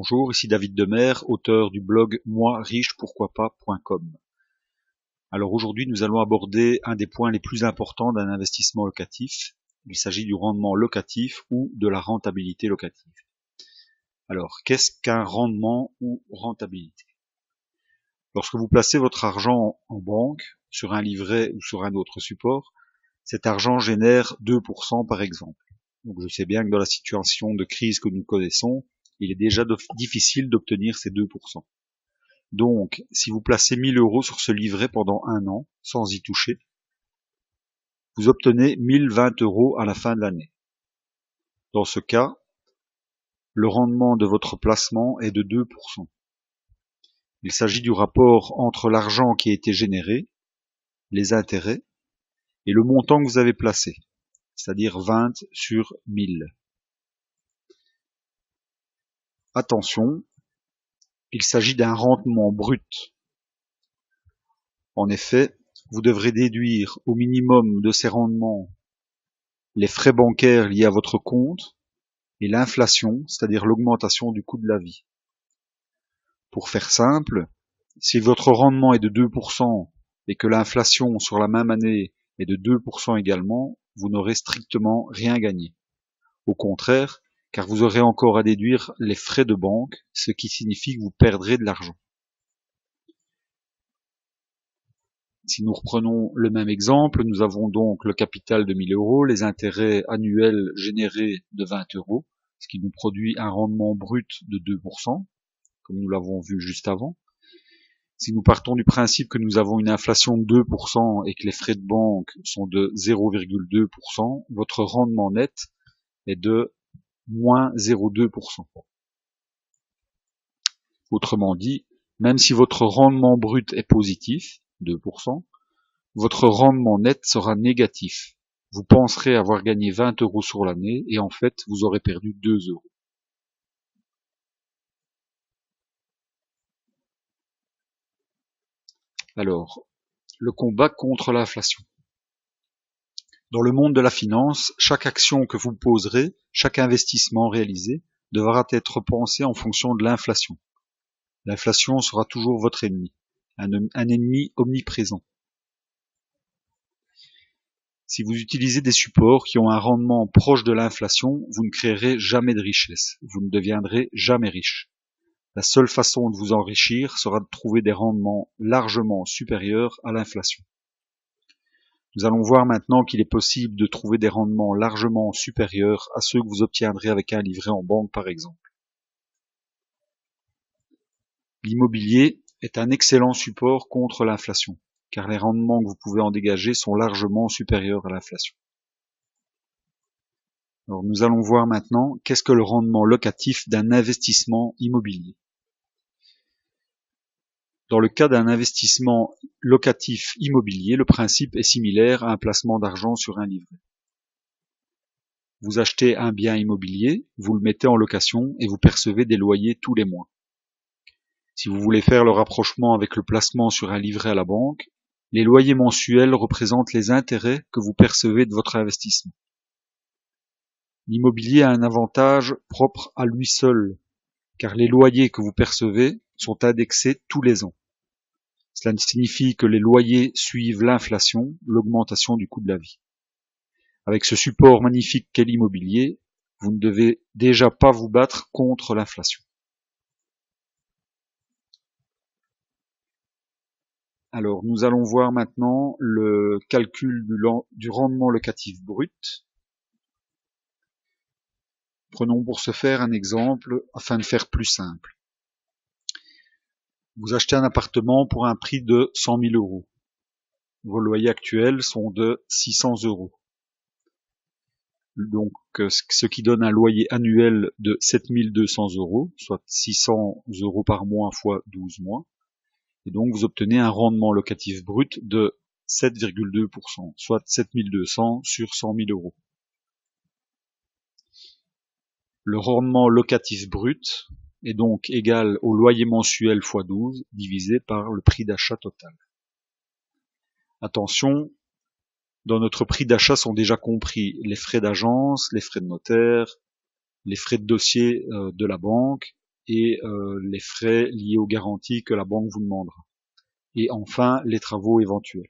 Bonjour, ici David Demer, auteur du blog moirichepourquoipas.com. Alors aujourd'hui, nous allons aborder un des points les plus importants d'un investissement locatif. Il s'agit du rendement locatif ou de la rentabilité locative. Alors, qu'est-ce qu'un rendement ou rentabilité? Lorsque vous placez votre argent en banque, sur un livret ou sur un autre support, cet argent génère 2% par exemple. Donc je sais bien que dans la situation de crise que nous connaissons, il est déjà difficile d'obtenir ces 2%. Donc, si vous placez 1000 € sur ce livret pendant un an, sans y toucher, vous obtenez 1020 € à la fin de l'année. Dans ce cas, le rendement de votre placement est de 2%. Il s'agit du rapport entre l'argent qui a été généré, les intérêts, et le montant que vous avez placé, c'est-à-dire 20 sur 1000. Attention, il s'agit d'un rendement brut. En effet, vous devrez déduire au minimum de ces rendements les frais bancaires liés à votre compte et l'inflation, c'est-à-dire l'augmentation du coût de la vie. Pour faire simple, si votre rendement est de 2% et que l'inflation sur la même année est de 2% également, vous n'aurez strictement rien gagné. Au contraire, car vous aurez encore à déduire les frais de banque, ce qui signifie que vous perdrez de l'argent. Si nous reprenons le même exemple, nous avons donc le capital de 1000 €, les intérêts annuels générés de 20 €, ce qui nous produit un rendement brut de 2%, comme nous l'avons vu juste avant. Si nous partons du principe que nous avons une inflation de 2% et que les frais de banque sont de 0,2%, votre rendement net est de moins 0,2%. Autrement dit, même si votre rendement brut est positif, 2%, votre rendement net sera négatif. Vous penserez avoir gagné 20 € sur l'année et en fait, vous aurez perdu 2 €. Alors, le combat contre l'inflation. Dans le monde de la finance, chaque action que vous poserez, chaque investissement réalisé, devra être pensé en fonction de l'inflation. L'inflation sera toujours votre ennemi, un ennemi omniprésent. Si vous utilisez des supports qui ont un rendement proche de l'inflation, vous ne créerez jamais de richesse, vous ne deviendrez jamais riche. La seule façon de vous enrichir sera de trouver des rendements largement supérieurs à l'inflation. Nous allons voir maintenant qu'il est possible de trouver des rendements largement supérieurs à ceux que vous obtiendrez avec un livret en banque par exemple. L'immobilier est un excellent support contre l'inflation, car les rendements que vous pouvez en dégager sont largement supérieurs à l'inflation. Alors nous allons voir maintenant qu'est-ce que le rendement locatif d'un investissement immobilier. Dans le cas d'un investissement locatif immobilier, le principe est similaire à un placement d'argent sur un livret. Vous achetez un bien immobilier, vous le mettez en location et vous percevez des loyers tous les mois. Si vous voulez faire le rapprochement avec le placement sur un livret à la banque, les loyers mensuels représentent les intérêts que vous percevez de votre investissement. L'immobilier a un avantage propre à lui seul, car les loyers que vous percevez sont indexés tous les ans. Cela signifie que les loyers suivent l'inflation, l'augmentation du coût de la vie. Avec ce support magnifique qu'est l'immobilier, vous ne devez déjà pas vous battre contre l'inflation. Alors, nous allons voir maintenant le calcul du rendement locatif brut. Prenons pour ce faire un exemple afin de faire plus simple. Vous achetez un appartement pour un prix de 100 000 €. Vos loyers actuels sont de 600 €. Donc, ce qui donne un loyer annuel de 7 200 €, soit 600 € par mois fois 12 mois. Et donc, vous obtenez un rendement locatif brut de 7,2%, soit 7 200 sur 100 000 €. Le rendement locatif brut est donc égal au loyer mensuel x 12 divisé par le prix d'achat total. Attention, dans notre prix d'achat sont déjà compris les frais d'agence, les frais de notaire, les frais de dossier de la banque, et les frais liés aux garanties que la banque vous demandera. Et enfin, les travaux éventuels.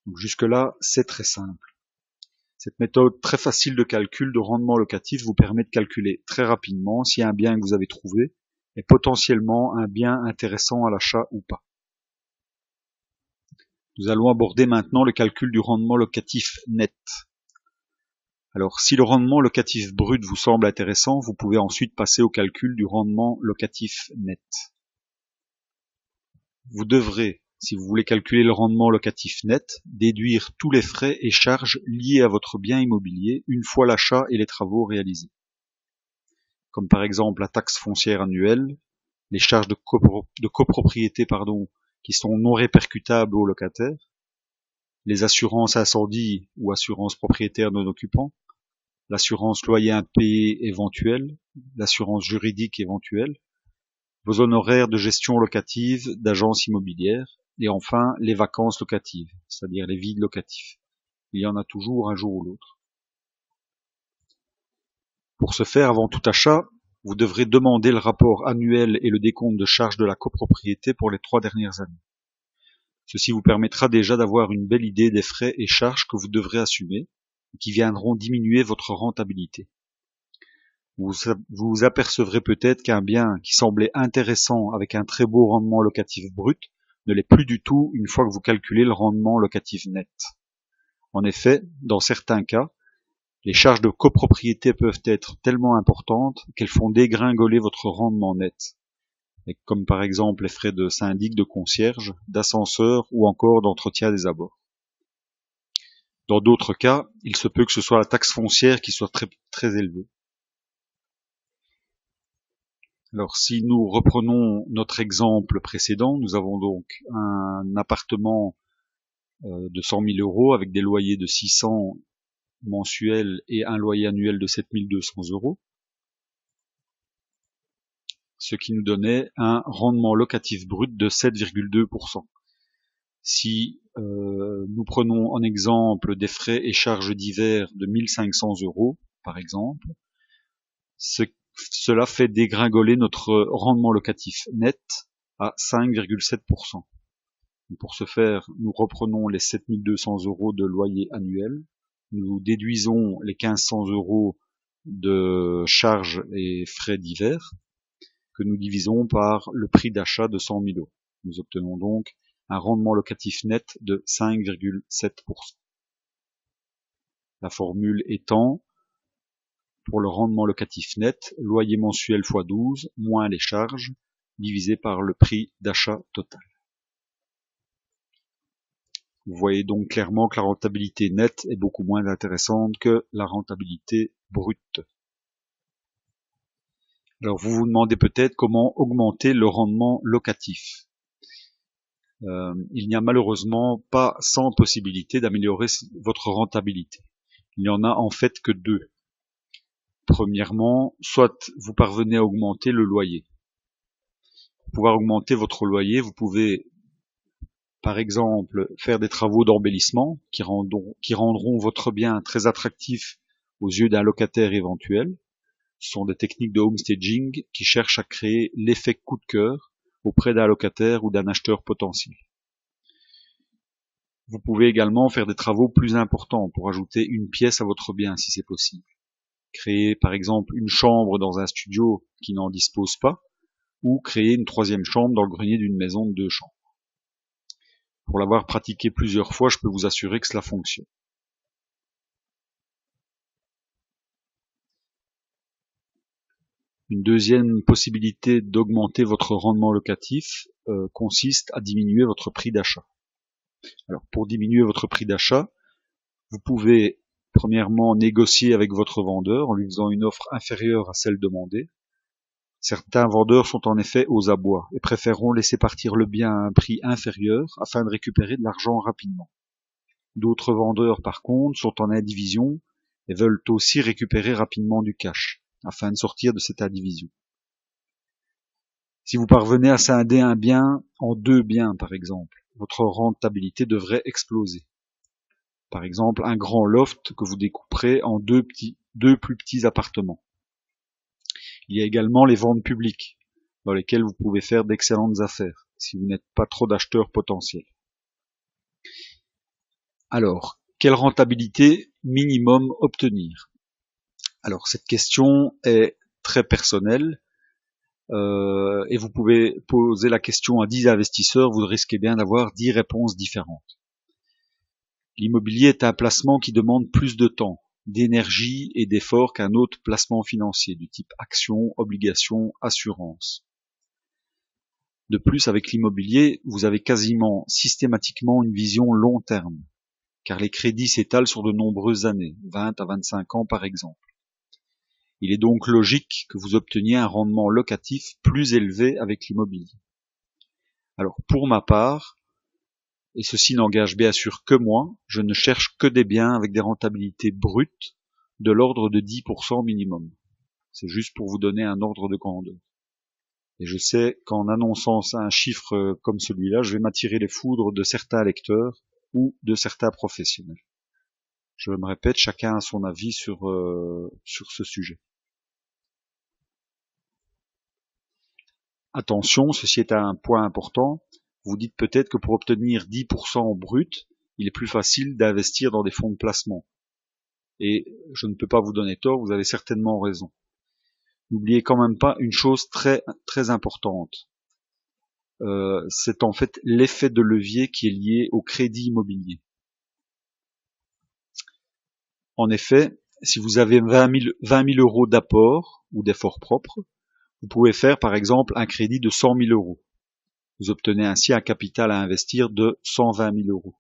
Donc jusque-là, c'est très simple. Cette méthode très facile de calcul de rendement locatif vous permet de calculer très rapidement si un bien que vous avez trouvé est potentiellement un bien intéressant à l'achat ou pas. Nous allons aborder maintenant le calcul du rendement locatif net. Alors, si le rendement locatif brut vous semble intéressant, vous pouvez ensuite passer au calcul du rendement locatif net. Vous devrez, si vous voulez calculer le rendement locatif net, déduire tous les frais et charges liés à votre bien immobilier une fois l'achat et les travaux réalisés. Comme par exemple la taxe foncière annuelle, les charges de copropriété qui sont non répercutables aux locataires, les assurances incendie ou assurances propriétaires non occupants, l'assurance loyer impayé éventuelle, l'assurance juridique éventuelle, vos honoraires de gestion locative d'agence immobilière, et enfin les vacances locatives, c'est-à-dire les vides locatifs. Il y en a toujours un jour ou l'autre. Pour ce faire, avant tout achat, vous devrez demander le rapport annuel et le décompte de charges de la copropriété pour les 3 dernières années. Ceci vous permettra déjà d'avoir une belle idée des frais et charges que vous devrez assumer, et qui viendront diminuer votre rentabilité. Vous vous apercevrez peut-être qu'un bien qui semblait intéressant avec un très beau rendement locatif brut ne l'est plus du tout une fois que vous calculez le rendement locatif net. En effet, dans certains cas, les charges de copropriété peuvent être tellement importantes qu'elles font dégringoler votre rendement net, comme par exemple les frais de syndic, de concierge, d'ascenseur ou encore d'entretien des abords. Dans d'autres cas, il se peut que ce soit la taxe foncière qui soit très élevée. Alors si nous reprenons notre exemple précédent, nous avons donc un appartement de 100 000 euros avec des loyers de 600 mensuels et un loyer annuel de 7 200 euros, ce qui nous donnait un rendement locatif brut de 7,2%. Si nous prenons en exemple des frais et charges divers de 1500 euros, par exemple, cela fait dégringoler notre rendement locatif net à 5,7%. Pour ce faire, nous reprenons les 7 200 euros de loyer annuel, nous déduisons les 1500 euros de charges et frais divers, que nous divisons par le prix d'achat de 100 000 euros. Nous obtenons donc un rendement locatif net de 5,7%. La formule étant, pour le rendement locatif net, loyer mensuel x 12, moins les charges, divisé par le prix d'achat total. Vous voyez donc clairement que la rentabilité nette est beaucoup moins intéressante que la rentabilité brute. Alors vous vous demandez peut-être comment augmenter le rendement locatif. Il n'y a malheureusement pas 100 possibilités d'améliorer votre rentabilité. Il n'y en a en fait que 2. Premièrement, soit vous parvenez à augmenter le loyer. Pour pouvoir augmenter votre loyer, vous pouvez par exemple faire des travaux d'embellissement qui rendront votre bien très attractif aux yeux d'un locataire éventuel. Ce sont des techniques de homestaging qui cherchent à créer l'effet coup de cœur auprès d'un locataire ou d'un acheteur potentiel. Vous pouvez également faire des travaux plus importants pour ajouter une pièce à votre bien si c'est possible. Créer par exemple une chambre dans un studio qui n'en dispose pas, ou créer une 3e chambre dans le grenier d'une maison de 2 chambres. Pour l'avoir pratiqué plusieurs fois, je peux vous assurer que cela fonctionne. Une deuxième possibilité d'augmenter votre rendement locatif consiste à diminuer votre prix d'achat. Alors pour diminuer votre prix d'achat, vous pouvez premièrement négocier avec votre vendeur en lui faisant une offre inférieure à celle demandée. Certains vendeurs sont en effet aux abois et préféreront laisser partir le bien à un prix inférieur afin de récupérer de l'argent rapidement. D'autres vendeurs par contre sont en indivision et veulent aussi récupérer rapidement du cash afin de sortir de cette indivision. Si vous parvenez à scinder un bien en 2 biens par exemple, votre rentabilité devrait exploser. Par exemple, un grand loft que vous découperez en 2 plus petits appartements. Il y a également les ventes publiques, dans lesquelles vous pouvez faire d'excellentes affaires, si vous n'êtes pas trop d'acheteurs potentiels. Alors, quelle rentabilité minimum obtenir? Alors, cette question est très personnelle, et vous pouvez poser la question à 10 investisseurs, vous risquez bien d'avoir 10 réponses différentes. L'immobilier est un placement qui demande plus de temps, d'énergie et d'efforts qu'un autre placement financier du type action, obligation, assurance. De plus, avec l'immobilier, vous avez quasiment systématiquement une vision long terme, car les crédits s'étalent sur de nombreuses années, 20 à 25 ans par exemple. Il est donc logique que vous obteniez un rendement locatif plus élevé avec l'immobilier. Alors pour ma part, et ceci n'engage bien sûr que moi, je ne cherche que des biens avec des rentabilités brutes de l'ordre de 10% minimum. C'est juste pour vous donner un ordre de grandeur. Et je sais qu'en annonçant un chiffre comme celui-là, je vais m'attirer les foudres de certains lecteurs ou de certains professionnels. Je me répète, chacun a son avis sur ce sujet. Attention, ceci est un point important. Vous dites peut-être que pour obtenir 10% en brut, il est plus facile d'investir dans des fonds de placement. Et je ne peux pas vous donner tort, vous avez certainement raison. N'oubliez quand même pas une chose très, très importante. C'est en fait l'effet de levier qui est lié au crédit immobilier. En effet, si vous avez 20 000 euros d'apport ou d'effort propre, vous pouvez faire par exemple un crédit de 100 000 euros. Vous obtenez ainsi un capital à investir de 120 000 euros.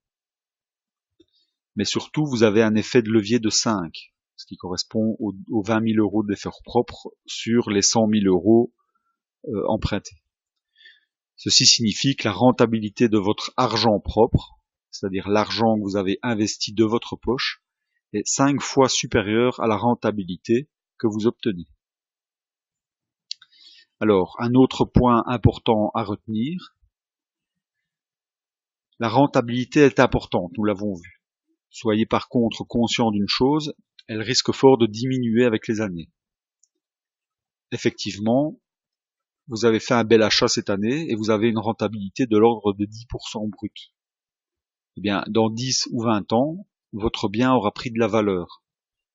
Mais surtout, vous avez un effet de levier de 5, ce qui correspond aux 20 000 euros d'effort propre sur les 100 000 euros empruntés. Ceci signifie que la rentabilité de votre argent propre, c'est-à-dire l'argent que vous avez investi de votre poche, est 5 fois supérieure à la rentabilité que vous obtenez. Alors, un autre point important à retenir, la rentabilité est importante, nous l'avons vu. Soyez par contre conscient d'une chose, elle risque fort de diminuer avec les années. Effectivement, vous avez fait un bel achat cette année et vous avez une rentabilité de l'ordre de 10% brut. Eh bien, dans 10 ou 20 ans, votre bien aura pris de la valeur.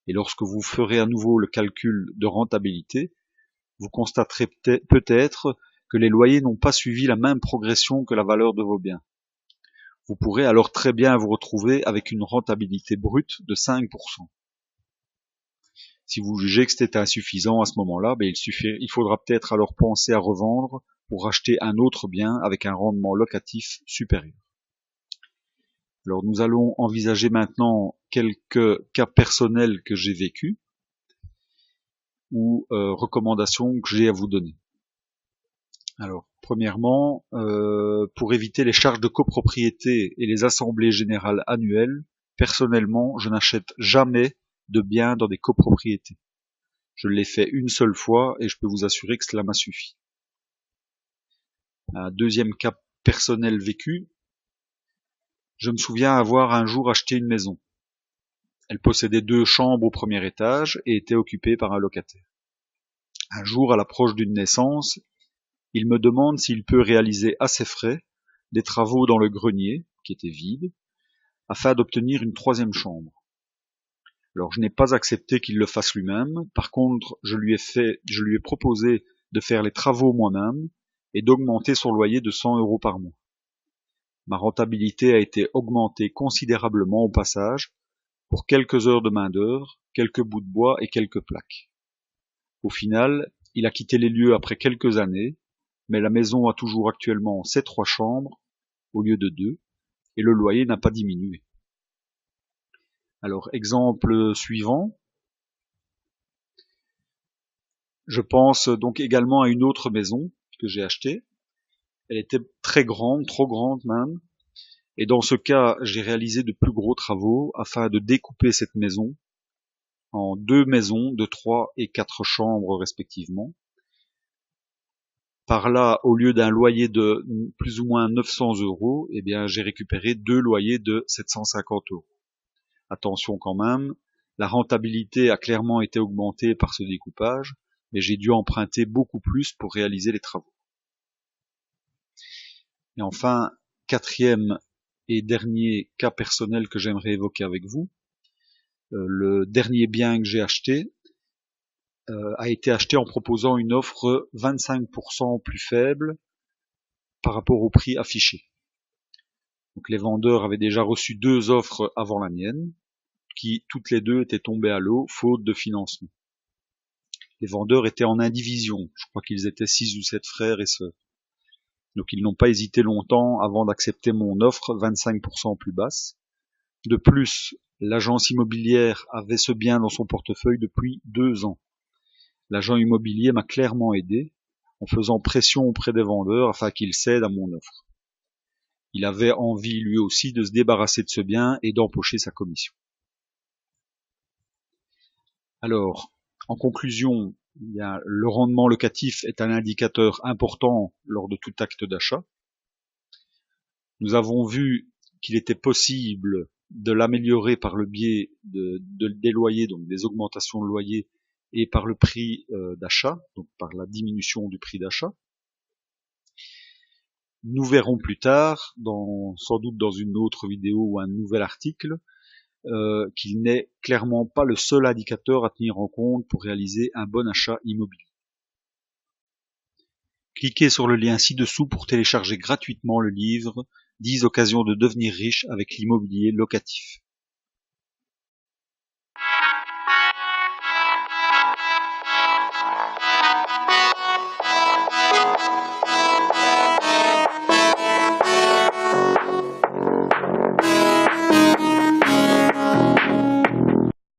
Et lorsque vous ferez à nouveau le calcul de rentabilité, vous constaterez peut-être que les loyers n'ont pas suivi la même progression que la valeur de vos biens. Vous pourrez alors très bien vous retrouver avec une rentabilité brute de 5%. Si vous jugez que c'était insuffisant à ce moment-là, il faudra peut-être alors penser à revendre pour acheter un autre bien avec un rendement locatif supérieur. Alors nous allons envisager maintenant quelques cas personnels que j'ai vécus ou recommandations que j'ai à vous donner. Alors, premièrement, pour éviter les charges de copropriété et les assemblées générales annuelles, personnellement, je n'achète jamais de biens dans des copropriétés. Je l'ai fait une seule fois et je peux vous assurer que cela m'a suffi. Un deuxième cas personnel vécu, je me souviens avoir un jour acheté une maison. Elle possédait 2 chambres au premier étage et était occupée par un locataire. Un jour, à l'approche d'une naissance, il me demande s'il peut réaliser à ses frais des travaux dans le grenier, qui était vide, afin d'obtenir une 3e chambre. Alors je n'ai pas accepté qu'il le fasse lui-même, par contre je lui ai proposé de faire les travaux moi-même et d'augmenter son loyer de 100 euros par mois. Ma rentabilité a été augmentée considérablement au passage, pour quelques heures de main-d'œuvre, quelques bouts de bois et quelques plaques. Au final, il a quitté les lieux après quelques années, mais la maison a toujours actuellement ses 3 chambres au lieu de 2, et le loyer n'a pas diminué. Alors, exemple suivant. Je pense donc également à une autre maison que j'ai achetée. Elle était très grande, trop grande même. Et dans ce cas, j'ai réalisé de plus gros travaux afin de découper cette maison en 2 maisons de 3 et 4 chambres respectivement. Par là, au lieu d'un loyer de plus ou moins 900 euros, eh bien, j'ai récupéré 2 loyers de 750 euros. Attention quand même, la rentabilité a clairement été augmentée par ce découpage, mais j'ai dû emprunter beaucoup plus pour réaliser les travaux. Et enfin, quatrième et dernier cas personnel que j'aimerais évoquer avec vous, le dernier bien que j'ai acheté a été acheté en proposant une offre 25% plus faible par rapport au prix affiché. Donc les vendeurs avaient déjà reçu 2 offres avant la mienne, qui toutes les 2 étaient tombées à l'eau, faute de financement. Les vendeurs étaient en indivision, je crois qu'ils étaient 6 ou 7 frères et sœurs. Donc ils n'ont pas hésité longtemps avant d'accepter mon offre 25% plus basse. De plus, l'agence immobilière avait ce bien dans son portefeuille depuis 2 ans. L'agent immobilier m'a clairement aidé en faisant pression auprès des vendeurs afin qu'ils cèdent à mon offre. Il avait envie lui aussi de se débarrasser de ce bien et d'empocher sa commission. Alors, en conclusion, le rendement locatif est un indicateur important lors de tout acte d'achat. Nous avons vu qu'il était possible de l'améliorer par le biais des loyers, donc des augmentations de loyers, et par le prix d'achat, donc par la diminution du prix d'achat. Nous verrons plus tard, sans doute dans une autre vidéo ou un nouvel article, qu'il n'est clairement pas le seul indicateur à tenir en compte pour réaliser un bon achat immobilier. Cliquez sur le lien ci-dessous pour télécharger gratuitement le livre « 10 occasions de devenir riche avec l'immobilier locatif ».